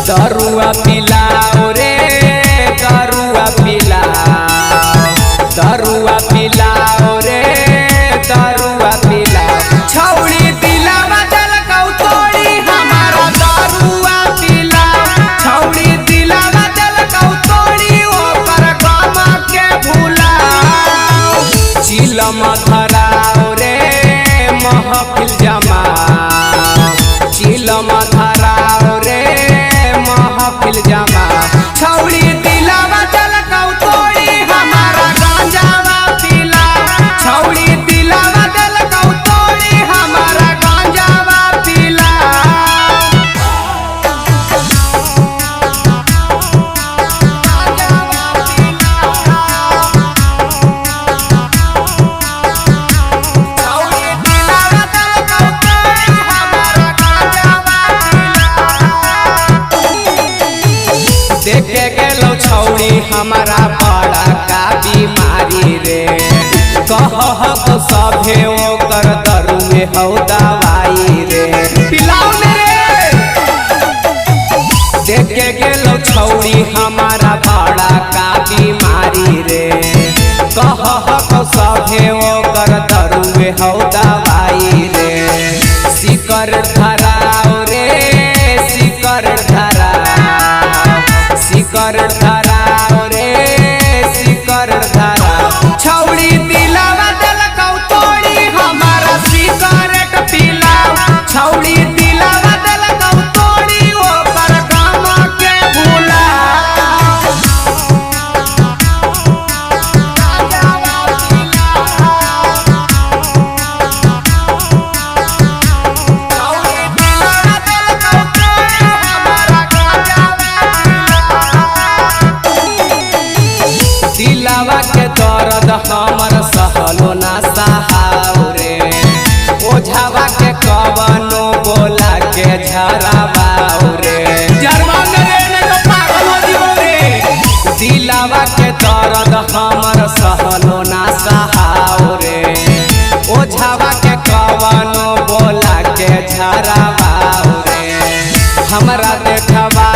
दरुआ पिलाओ रे दरुआ पिलाओ, दरुआ पिलाओ रे दरुआ पिलाओ। छौड़ी दिलावा दलकौ तोड़ी हमारा दरुआ पिलाओ, छौड़ी दिलावा दलकौ तोड़ी ओकर गम के भुलाओ। चिलम धराओ रे महफिल जमाओ, चिलम धराओ रे महफिल जमाओ। छौड़ी दिलावा दलकौ तोड़ी हमारा गांजावा पिलाओ, छौड़ी दिलावा दलकौ तोड़ी हमारा गांजावा पिलाओ। देखे गेलो छौड़ी हमारा बड़ा का बीमारी रे, कह सभे ओकर दरुए हौ दवाई रे पिलाओ रे। देखे गेलो छौड़ी हमारा बड़ा का बीमारी रे, कह सभे ओकर दरुए हौ दवाई रे। सिकर धराओ रे सिकर धराओ, सिकर धराओ रे सिकर धराओ। छौड़ी दिलावा दलकौ तोड़ी हमारा सिगरेट पिलाओ, छौड़ी दिलावा दलकौ तोड़ी ओकर गम के भुलाओ। दिलावा के दर्द हमर सहलो ना सहाओ रे, ओझावा के कवनो बोला के झरावाओ रे जरवान रे ने तो पागल हो जीवो रे। दिलावा के दर्द हमर सहलो ना सहाओ रे, ओझावा के कवनो बोला के झरावाओ रे। हमरा देखवा